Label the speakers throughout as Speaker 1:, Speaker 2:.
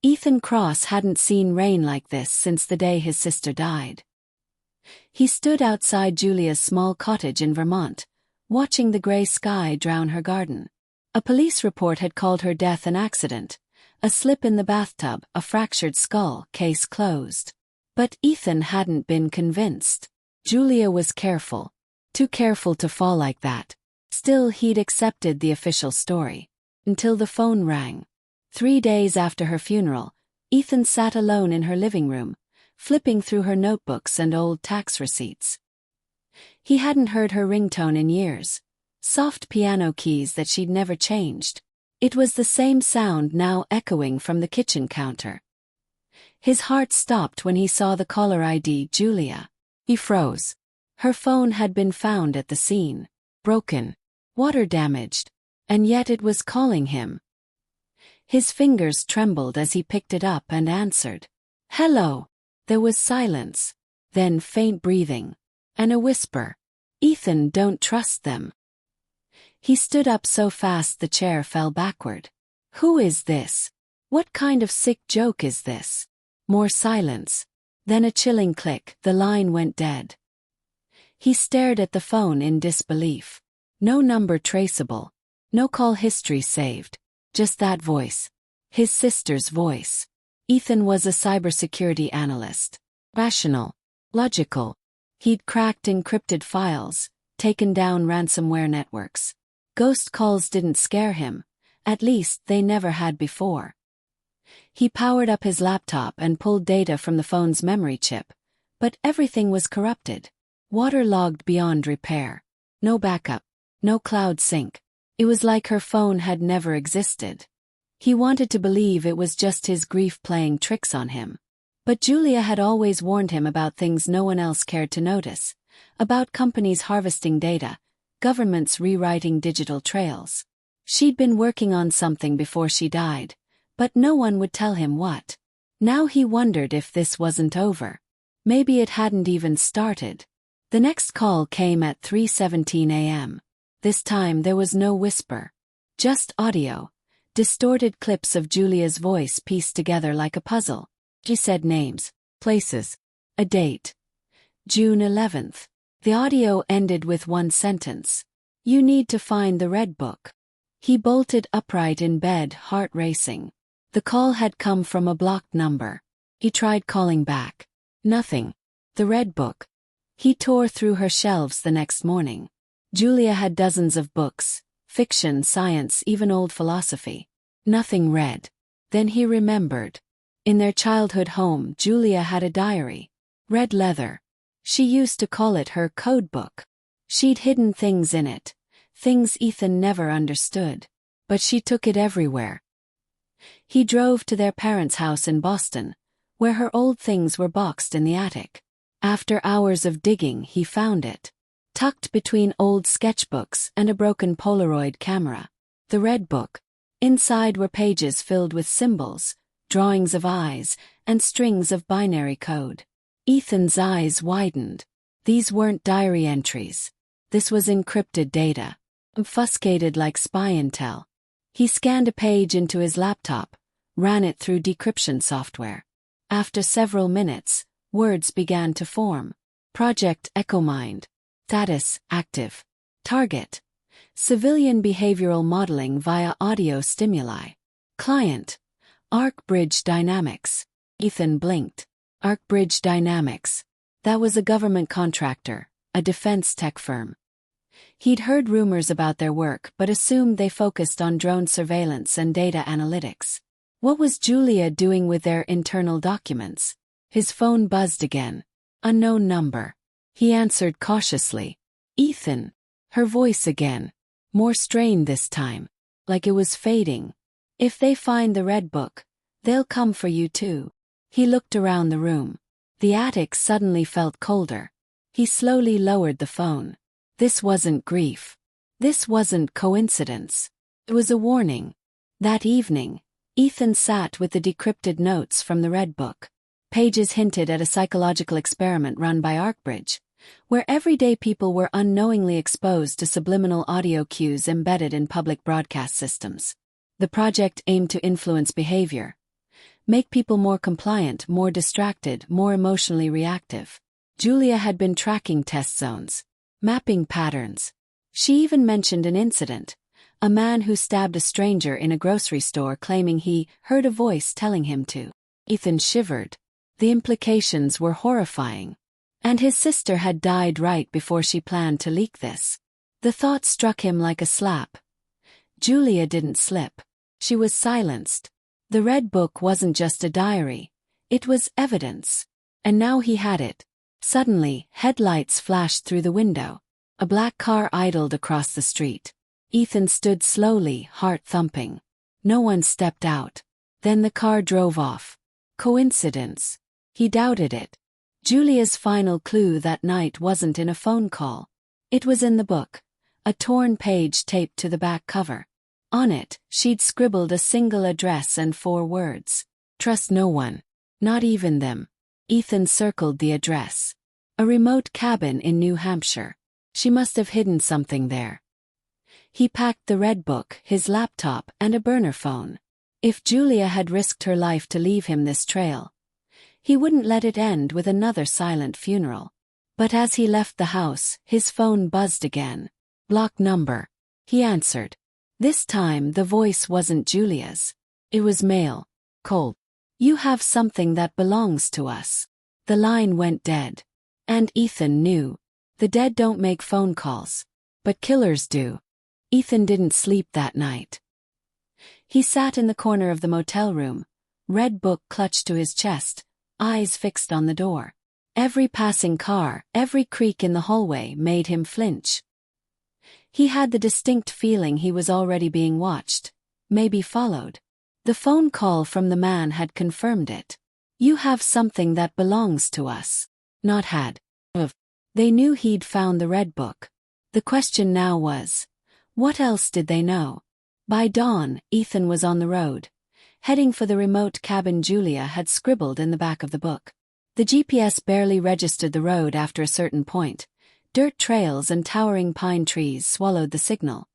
Speaker 1: Ethan Cross hadn't seen rain like this since the day his sister died. He stood outside Julia's small cottage in Vermont, watching the gray sky drown her garden. A police report had called her death an accident, a slip in the bathtub, a fractured skull, case closed. But Ethan hadn't been convinced. Julia was careful. Too careful to fall like that. Still, he'd accepted the official story. Until the phone rang. 3 days after her funeral, Ethan sat alone in her living room, flipping through her notebooks and old tax receipts. He hadn't heard her ringtone in years. Soft piano keys that she'd never changed. It was the same sound now echoing from the kitchen counter. His heart stopped when he saw the caller ID, Julia. He froze. Her phone had been found at the scene. Broken. Water damaged. And yet it was calling him. His fingers trembled as he picked it up and answered. "Hello." There was silence. Then faint breathing. And a whisper. "Ethan, don't trust them." He stood up so fast the chair fell backward. "Who is this? What kind of sick joke is this?" More silence. Then a chilling click, the line went dead. He stared at the phone in disbelief. No number traceable. No call history saved. Just that voice. His sister's voice. Ethan was a cybersecurity analyst. Rational. Logical. He'd cracked encrypted files, taken down ransomware networks. Ghost calls didn't scare him. At least they never had before. He powered up his laptop and pulled data from the phone's memory chip. But everything was corrupted. Waterlogged beyond repair. No backup. No cloud sync. It was like her phone had never existed. He wanted to believe it was just his grief playing tricks on him. But Julia had always warned him about things no one else cared to notice. About companies harvesting data. Governments rewriting digital trails. She'd been working on something before she died. But no one would tell him what. Now he wondered if this wasn't over. Maybe it hadn't even started. The next call came at 3:17 a.m. This time there was no whisper. Just audio. Distorted clips of Julia's voice pieced together like a puzzle. She said names, places, a date. June 11th. The audio ended with one sentence. "You need to find the Red Book." He bolted upright in bed, heart racing. The call had come from a blocked number. He tried calling back. Nothing. The Red Book. He tore through her shelves the next morning. Julia had dozens of books, fiction, science, even old philosophy. Nothing read. Then he remembered. In their childhood home, Julia had a diary. Red leather. She used to call it her code book. She'd hidden things in it. Things Ethan never understood. But she took it everywhere. He drove to their parents' house in Boston, where her old things were boxed in the attic. After hours of digging, he found it. Tucked between old sketchbooks and a broken Polaroid camera. The Red Book. Inside were pages filled with symbols, drawings of eyes, and strings of binary code. Ethan's eyes widened. These weren't diary entries. This was encrypted data. Obfuscated like spy intel. He scanned a page into his laptop, ran it through decryption software. After several minutes, words began to form. Project EchoMind. Status, active. Target. Civilian behavioral modeling via audio stimuli. Client. ArcBridge Dynamics. Ethan blinked. ArcBridge Dynamics. That was a government contractor, a defense tech firm. He'd heard rumors about their work but assumed they focused on drone surveillance and data analytics. What was Julia doing with their internal documents? His phone buzzed again. Unknown number. He answered cautiously. "Ethan." Her voice again. More strained this time. Like it was fading. "If they find the Red Book, they'll come for you too." He looked around the room. The attic suddenly felt colder. He slowly lowered the phone. This wasn't grief. This wasn't coincidence. It was a warning. That evening, Ethan sat with the decrypted notes from the Red Book. Pages hinted at a psychological experiment run by ArcBridge, where everyday people were unknowingly exposed to subliminal audio cues embedded in public broadcast systems. The project aimed to influence behavior. make people more compliant, more distracted, more emotionally reactive. Julia had been tracking test zones, mapping patterns. She even mentioned an incident, a man who stabbed a stranger in a grocery store claiming he heard a voice telling him to. Ethan shivered. The implications were horrifying. And his sister had died right before she planned to leak this. The thought struck him like a slap. Julia didn't slip. She was silenced. The red book wasn't just a diary. It was evidence. And now he had it. Suddenly, headlights flashed through the window. A black car idled across the street. Ethan stood slowly, heart thumping. No one stepped out. Then the car drove off. Coincidence? He doubted it. Julia's final clue that night wasn't in a phone call. It was in the book, a torn page taped to the back cover. On it, she'd scribbled a single address and 4 words. Trust no one. Not even them. Ethan circled the address. A remote cabin in New Hampshire. She must have hidden something there. He packed the red book, his laptop, and a burner phone. If Julia had risked her life to leave him this trail, he wouldn't let it end with another silent funeral. But as he left the house, his phone buzzed again. Block number. He answered. This time the voice wasn't Julia's. It was male. Cold. You have something that belongs to us. The line went dead. And Ethan knew. The dead don't make phone calls. But killers do. Ethan didn't sleep that night. He sat in the corner of the motel room, red book clutched to his chest, eyes fixed on the door. Every passing car, every creak in the hallway made him flinch. He had the distinct feeling he was already being watched, maybe followed. The phone call from the man had confirmed it. You have something that belongs to us. Not had. They knew he'd found the red book. The question now was, what else did they know? By dawn, Ethan was on the road, heading for the remote cabin Julia had scribbled in the back of the book. The GPS barely registered the road after a certain point. Dirt trails and towering pine trees swallowed the signal.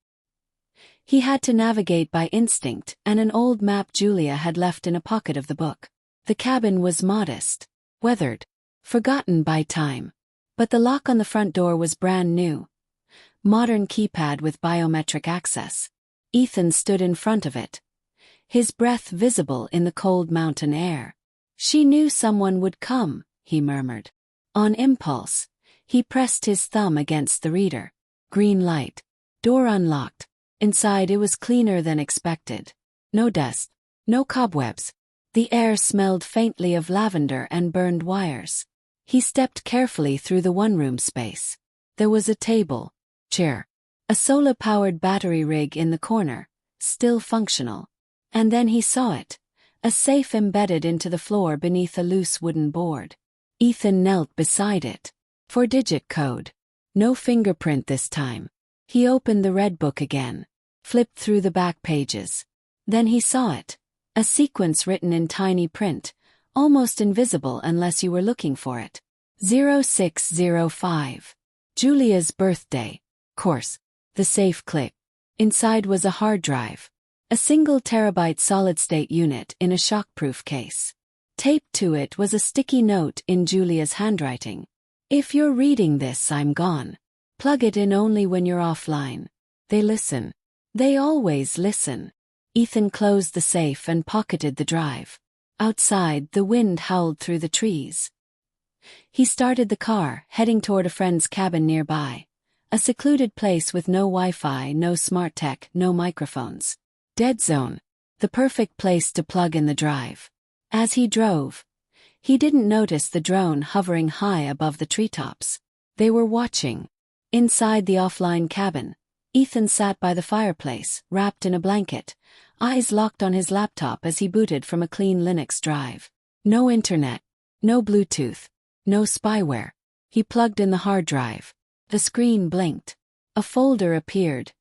Speaker 1: He had to navigate by instinct and an old map Julia had left in a pocket of the book. The cabin was modest, weathered, forgotten by time. But the lock on the front door was brand new. Modern keypad with biometric access. Ethan stood in front of it, his breath visible in the cold mountain air. She knew someone would come, he murmured. On impulse, he pressed his thumb against the reader. Green light. Door unlocked. Inside it was cleaner than expected. No dust. No cobwebs. The air smelled faintly of lavender and burned wires. He stepped carefully through the one-room space. There was a table, chair, a solar-powered battery rig in the corner, still functional. And then he saw it, a safe embedded into the floor beneath a loose wooden board. Ethan knelt beside it. 4-digit code. No fingerprint this time. He opened the red book again, flipped through the back pages. Then he saw it, a sequence written in tiny print, almost invisible unless you were looking for it. 0605. Julia's birthday. Course. The safe clicked. Inside was a hard drive. A single terabyte solid-state unit in a shockproof case. Taped to it was a sticky note in Julia's handwriting. If you're reading this, I'm gone. Plug it in only when you're offline. They listen. They always listen. Ethan closed the safe and pocketed the drive. Outside, the wind howled through the trees. He started the car, heading toward a friend's cabin nearby. A secluded place with no Wi-Fi, no smart tech, no microphones. Dead zone. The perfect place to plug in the drive. As he drove, he didn't notice the drone hovering high above the treetops. They were watching. Inside the offline cabin, Ethan sat by the fireplace, wrapped in a blanket, eyes locked on his laptop as he booted from a clean Linux drive. No internet. No Bluetooth. No spyware. He plugged in the hard drive. The screen blinked. A folder appeared.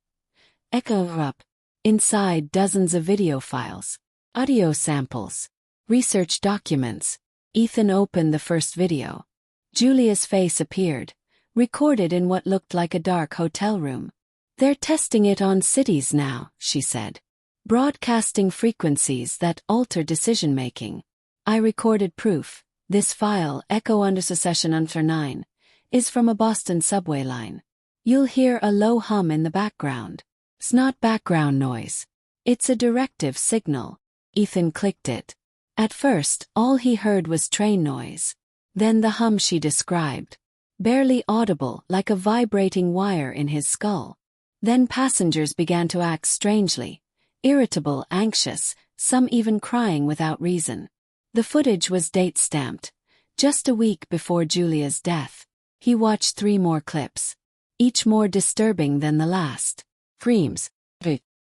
Speaker 1: Echo up. Inside, dozens of video files. Audio samples. Research documents. Ethan opened the first video. Julia's face appeared, recorded in what looked like a dark hotel room. They're testing it on cities now, she said. broadcasting frequencies that alter decision-making. I recorded proof. This file, Echo _session under 9, is from a Boston subway line. You'll hear a low hum in the background. It's not background noise. It's a directive signal. Ethan clicked it. At first, all he heard was train noise. Then the hum she described. Barely audible, like a vibrating wire in his skull. Then passengers began to act strangely. Irritable, anxious, some even crying without reason. The footage was date-stamped. Just a week before Julia's death. He watched 3 more clips. Each more disturbing than the last. Screams.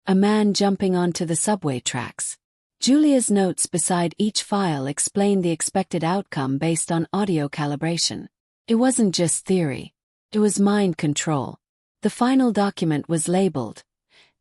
Speaker 1: A man jumping onto the subway tracks. Julia's notes beside each file explained the expected outcome based on audio calibration. It wasn't just theory. It was mind control. The final document was labeled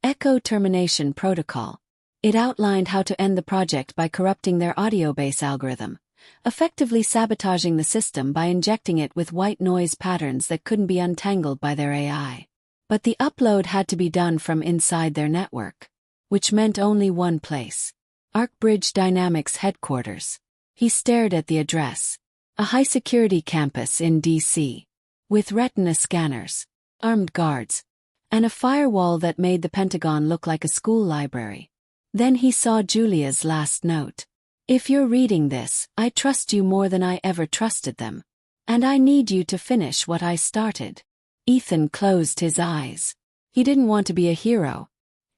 Speaker 1: Echo Termination Protocol. It outlined how to end the project by corrupting their audio base algorithm, effectively sabotaging the system by injecting it with white noise patterns that couldn't be untangled by their AI. But the upload had to be done from inside their network, which meant only one place. Arkbridge Dynamics headquarters. He stared at the address. A high-security campus in D.C. with retina scanners, armed guards, and a firewall that made the Pentagon look like a school library. Then he saw Julia's last note. If you're reading this, I trust you more than I ever trusted them. And I need you to finish what I started. Ethan closed his eyes. He didn't want to be a hero.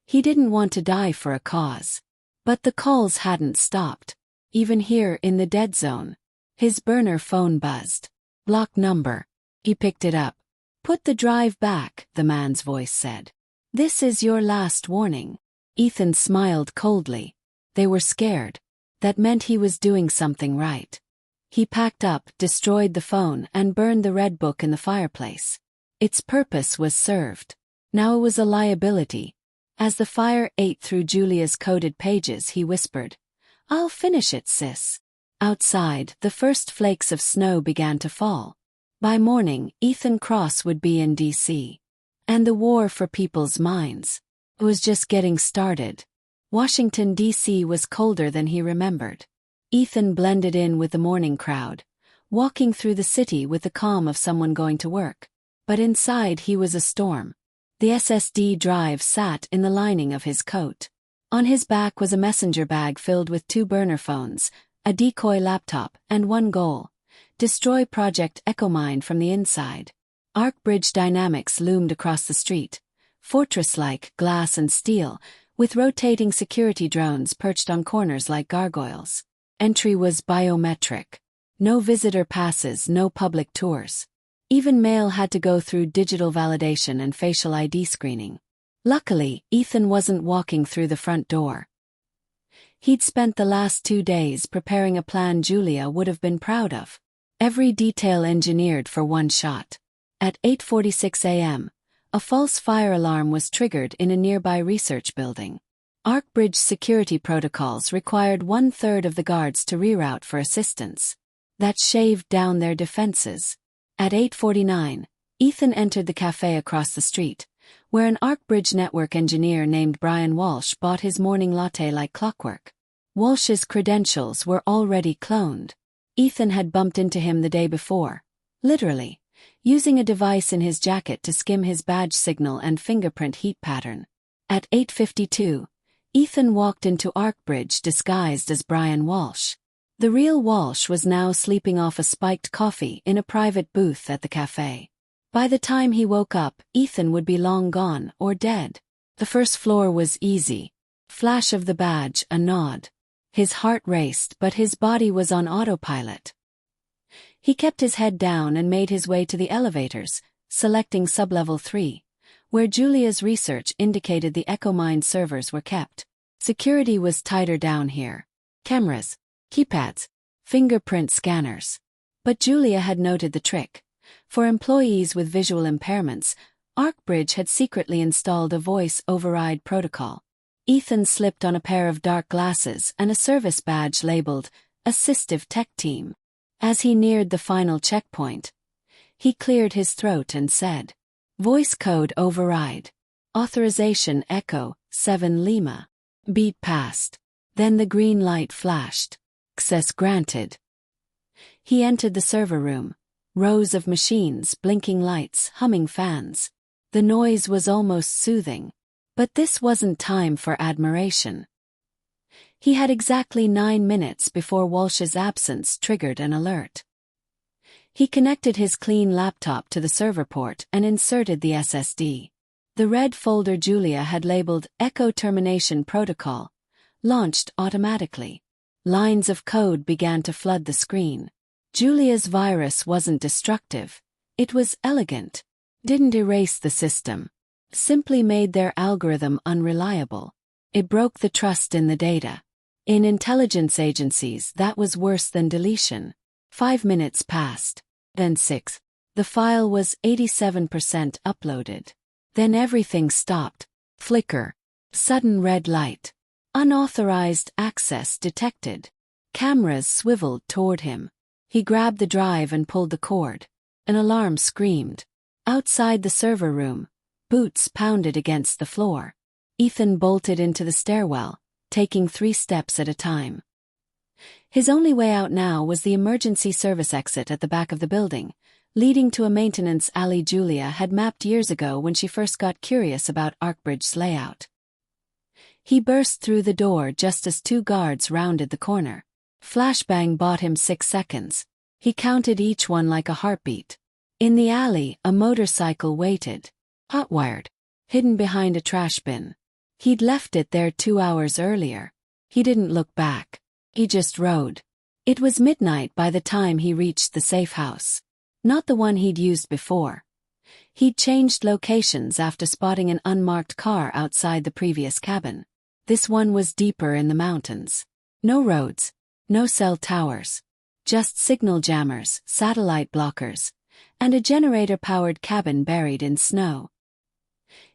Speaker 1: He didn't want to die for a cause. But the calls hadn't stopped. Even here in the dead zone. His burner phone buzzed. Block number. He picked it up. Put the drive back, the man's voice said. This is your last warning. Ethan smiled coldly. They were scared. That meant he was doing something right. He packed up, destroyed the phone, and burned the red book in the fireplace. Its purpose was served. Now it was a liability. As the fire ate through Julia's coded pages, he whispered, I'll finish it, sis. Outside, the first flakes of snow began to fall. By morning, Ethan Cross would be in D.C. And the war for people's minds. It was just getting started. Washington, D.C. was colder than he remembered. Ethan blended in with the morning crowd, walking through the city with the calm of someone going to work. But inside he was a storm. The SSD drive sat in the lining of his coat. On his back was a messenger bag filled with 2 burner phones, a decoy laptop, and one goal. Destroy Project EchoMind from the inside. Arkbridge Dynamics loomed across the street. Fortress-like, glass and steel, with rotating security drones perched on corners like gargoyles. Entry was biometric. No visitor passes, no public tours. Even mail had to go through digital validation and facial ID screening. Luckily, Ethan wasn't walking through the front door. He'd spent the last 2 days preparing a plan Julia would have been proud of. Every detail engineered for one shot. At 8:46 a.m., a false fire alarm was triggered in a nearby research building. Arkbridge security protocols required 1/3 of the guards to reroute for assistance. That shaved down their defenses. At 8:49, Ethan entered the cafe across the street, where an Arkbridge network engineer named Brian Walsh bought his morning latte like clockwork. Walsh's credentials were already cloned. Ethan had bumped into him the day before, literally, using a device in his jacket to skim his badge signal and fingerprint heat pattern. At 8:52, Ethan walked into Arkbridge disguised as Brian Walsh. The real Walsh was now sleeping off a spiked coffee in a private booth at the cafe. By the time he woke up, Ethan would be long gone or dead. The first floor was easy. Flash of the badge, a nod. His heart raced, but his body was on autopilot. He kept his head down and made his way to the elevators, selecting sublevel 3, where Julia's research indicated the EchoMind servers were kept. Security was tighter down here. Cameras, keypads, fingerprint scanners. But Julia had noted the trick. For employees with visual impairments, Arkbridge had secretly installed a voice override protocol. Ethan slipped on a pair of dark glasses and a service badge labeled Assistive Tech Team. As he neared the final checkpoint, he cleared his throat and said, Voice code override. Authorization Echo 7 Lima. beat passed. Then the green light flashed. Access granted. He entered the server room. Rows of machines, blinking lights, humming fans. The noise was almost soothing. But this wasn't time for admiration. He had exactly 9 minutes before Walsh's absence triggered an alert. He connected his clean laptop to the server port and inserted the SSD. The red folder Julia had labeled Echo Termination Protocol launched automatically. Lines of code began to flood the screen. Julia's virus wasn't destructive. It was elegant. Didn't erase the system. Simply made their algorithm unreliable. It broke the trust in the data. In intelligence agencies, that was worse than deletion. 5 minutes passed. Then 6. The file was 87% uploaded. Then everything stopped. Flicker. Sudden red light. Unauthorized access detected. Cameras swiveled toward him. He grabbed the drive and pulled the cord. An alarm screamed. Outside the server room, boots pounded against the floor. Ethan bolted into the stairwell, taking 3 steps at a time. His only way out now was the emergency service exit at the back of the building, leading to a maintenance alley Julia had mapped years ago when she first got curious about Arkbridge's layout. He burst through the door just as 2 guards rounded the corner. Flashbang bought him 6 seconds. He counted each one like a heartbeat. In the alley, a motorcycle waited. Hotwired. Hidden behind a trash bin. He'd left it there 2 hours earlier. He didn't look back. He just rode. It was midnight by the time he reached the safe house. Not the one he'd used before. He'd changed locations after spotting an unmarked car outside the previous cabin. This one was deeper in the mountains. No roads. No cell towers. Just signal jammers, satellite blockers, and a generator-powered cabin buried in snow.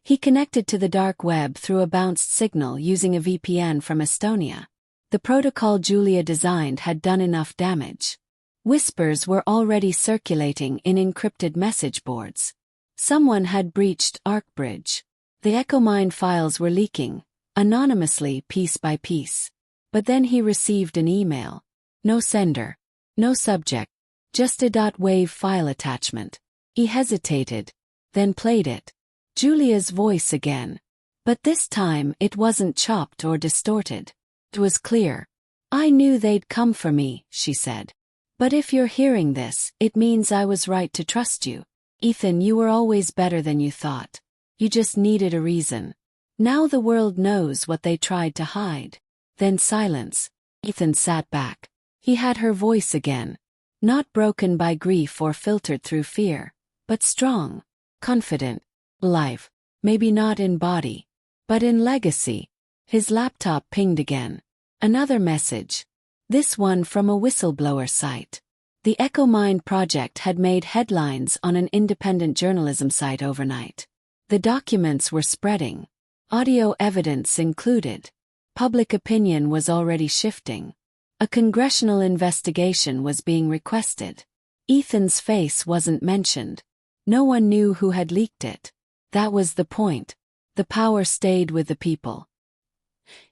Speaker 1: He connected to the dark web through a bounced signal using a VPN from Estonia. The protocol Julia designed had done enough damage. Whispers were already circulating in encrypted message boards. Someone had breached Arkbridge. The EchoMind files were leaking, anonymously piece by piece. But then he received an email. No sender. No subject. Just a .wav file attachment. He hesitated, then played it. Julia's voice again. But this time it wasn't chopped or distorted. It was clear. I knew they'd come for me, she said. But if you're hearing this, it means I was right to trust you. Ethan, you were always better than you thought. You just needed a reason. Now the world knows what they tried to hide. Then silence. Ethan sat back. He had her voice again. Not broken by grief or filtered through fear, but strong, confident, alive. Maybe not in body, but in legacy. His laptop pinged again. Another message. This one from a whistleblower site. The EchoMind project had made headlines on an independent journalism site overnight. The documents were spreading. Audio evidence included. Public opinion was already shifting. A congressional investigation was being requested. Ethan's face wasn't mentioned. No one knew who had leaked it. That was the point. The power stayed with the people.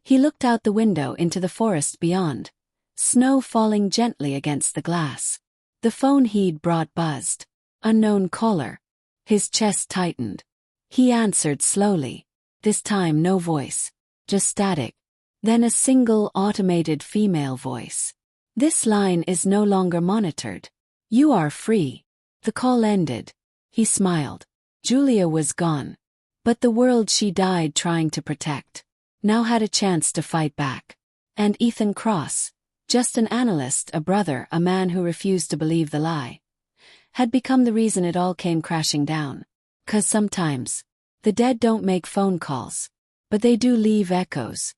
Speaker 1: He looked out the window into the forest beyond. Snow falling gently against the glass. The phone he'd brought buzzed. Unknown caller. His chest tightened. He answered slowly. This time no voice. Just static. Then a single automated female voice. This line is no longer monitored. You are free. The call ended. He smiled. Julia was gone. But the world she died trying to protect now had a chance to fight back. And Ethan Cross, just an analyst, a brother, a man who refused to believe the lie, had become the reason it all came crashing down. 'Cause sometimes, the dead don't make phone calls, but they do leave echoes.